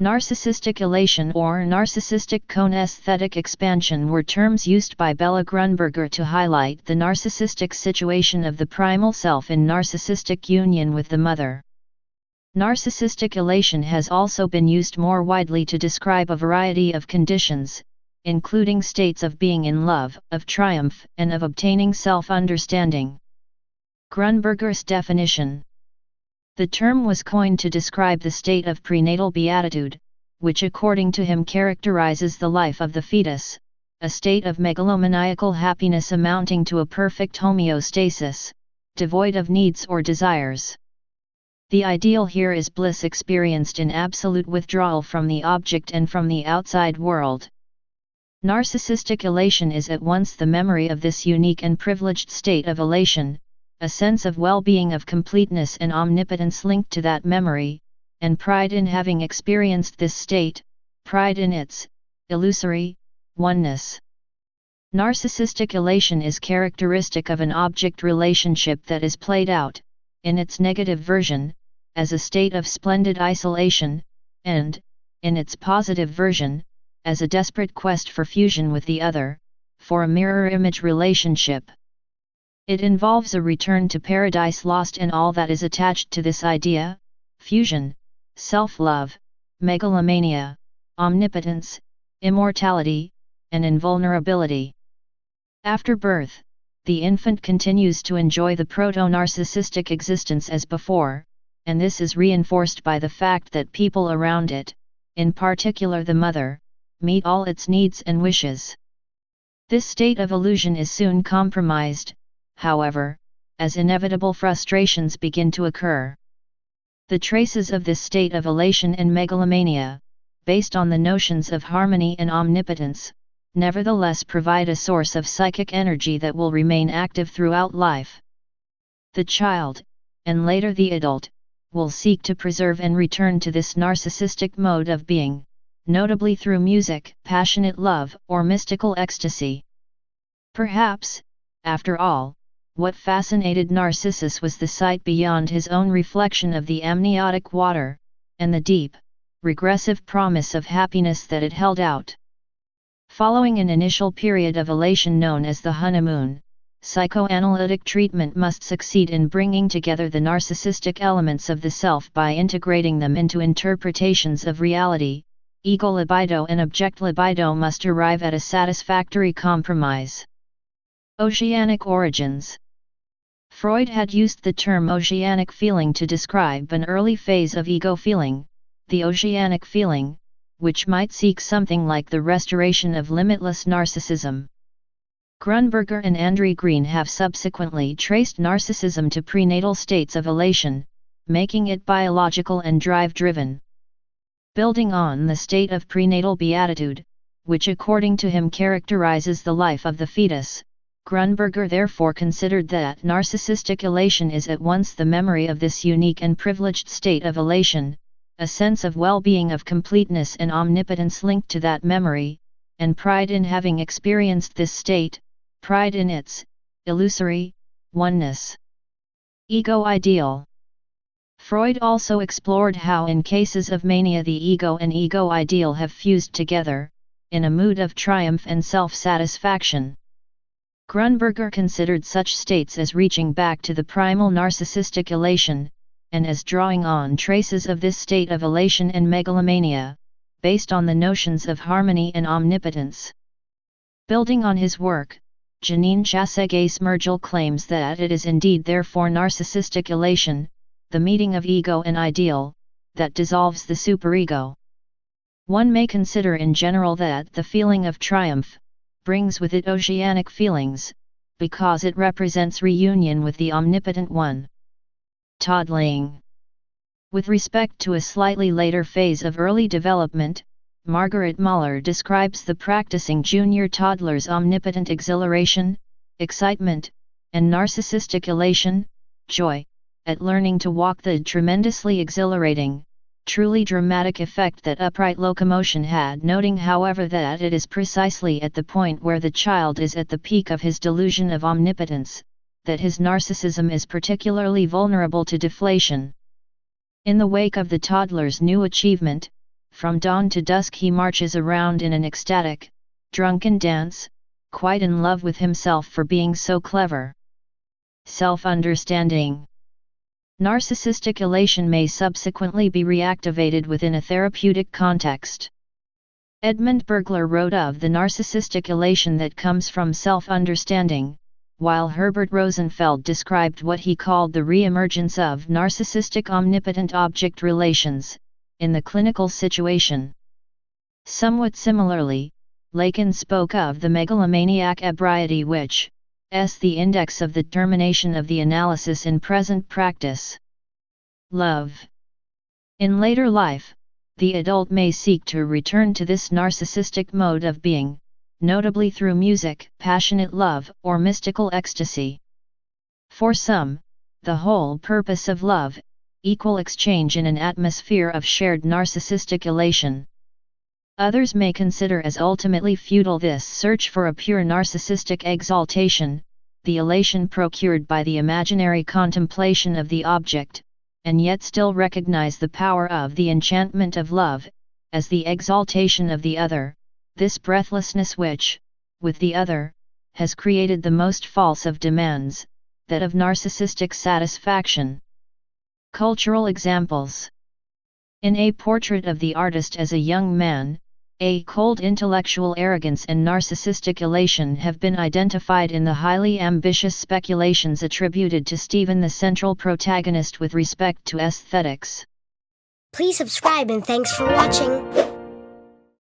Narcissistic elation or narcissistic cone-aesthetic expansion were terms used by Bella Grunberger to highlight the narcissistic situation of the primal self in narcissistic union with the mother. Narcissistic elation has also been used more widely to describe a variety of conditions, including states of being in love, of triumph, and of obtaining self-understanding. Grunberger's definition. The term was coined to describe the state of prenatal beatitude, which according to him characterizes the life of the fetus, a state of megalomaniacal happiness amounting to a perfect homeostasis, devoid of needs or desires. The ideal here is bliss experienced in absolute withdrawal from the object and from the outside world. Narcissistic elation is at once the memory of this unique and privileged state of elation, a sense of well-being, of completeness and omnipotence linked to that memory, and pride in having experienced this state, pride in its illusory oneness. Narcissistic elation is characteristic of an object relationship that is played out, in its negative version, as a state of splendid isolation, and, in its positive version, as a desperate quest for fusion with the other, for a mirror-image relationship. It involves a return to paradise lost and all that is attached to this idea: fusion, self-love, megalomania, omnipotence, immortality, and invulnerability. After birth, the infant continues to enjoy the proto-narcissistic existence as before, and this is reinforced by the fact that people around it, in particular the mother, meet all its needs and wishes. This state of illusion is soon compromised, however, as inevitable frustrations begin to occur. The traces of this state of elation and megalomania, based on the notions of harmony and omnipotence, nevertheless provide a source of psychic energy that will remain active throughout life. The child, and later the adult, will seek to preserve and return to this narcissistic mode of being, notably through music, passionate love, or mystical ecstasy. Perhaps, after all, what fascinated Narcissus was the sight beyond his own reflection of the amniotic water, and the deep, regressive promise of happiness that it held out. Following an initial period of elation known as the honeymoon, psychoanalytic treatment must succeed in bringing together the narcissistic elements of the self by integrating them into interpretations of reality. Ego libido and object libido must arrive at a satisfactory compromise. Oceanic origins. Freud had used the term oceanic feeling to describe an early phase of ego feeling, the oceanic feeling, which might seek something like the restoration of limitless narcissism. Grunberger and Andre Green have subsequently traced narcissism to prenatal states of elation, making it biological and drive-driven. Building on the state of prenatal beatitude, which according to him characterizes the life of the fetus, Grunberger therefore considered that narcissistic elation is at once the memory of this unique and privileged state of elation, a sense of well-being, of completeness and omnipotence linked to that memory, and pride in having experienced this state, pride in its illusory oneness. Ego ideal. Freud also explored how in cases of mania the ego and ego ideal have fused together, in a mood of triumph and self-satisfaction. Grunberger considered such states as reaching back to the primal narcissistic elation, and as drawing on traces of this state of elation and megalomania, based on the notions of harmony and omnipotence. Building on his work, Janine Chasseguet-Smergel claims that it is indeed therefore narcissistic elation, the meeting of ego and ideal, that dissolves the superego. One may consider in general that the feeling of triumph brings with it oceanic feelings, because it represents reunion with the omnipotent one. Toddling. With respect to a slightly later phase of early development, Margaret Muller describes the practicing junior toddler's omnipotent exhilaration, excitement, and narcissistic elation, joy, at learning to walk, the tremendously exhilarating, truly dramatic effect that upright locomotion had, noting however that it is precisely at the point where the child is at the peak of his delusion of omnipotence, that his narcissism is particularly vulnerable to deflation. In the wake of the toddler's new achievement, From dawn to dusk he marches around in an ecstatic, drunken dance, quite in love with himself for being so clever. Self-understanding. Narcissistic elation may subsequently be reactivated within a therapeutic context. Edmund Bergler wrote of the narcissistic elation that comes from self-understanding, while Herbert Rosenfeld described what he called the re-emergence of narcissistic omnipotent object relations, in the clinical situation. Somewhat similarly, Lacan spoke of the megalomaniac ebriety which is the index of the termination of the analysis in present practice. Love. In later life, the adult may seek to return to this narcissistic mode of being, notably through music, passionate love, or mystical ecstasy. For some, the whole purpose of love, equal exchange in an atmosphere of shared narcissistic elation. Others may consider as ultimately futile this search for a pure narcissistic exaltation, the elation procured by the imaginary contemplation of the object, and yet still recognize the power of the enchantment of love, as the exaltation of the other, this breathlessness which, with the other, has created the most false of demands, that of narcissistic satisfaction. Cultural examples. In A Portrait of the Artist as a Young Man, a cold intellectual arrogance and narcissistic elation have been identified in the highly ambitious speculations attributed to Stephen, the central protagonist with respect to aesthetics. Please subscribe and thanks for watching.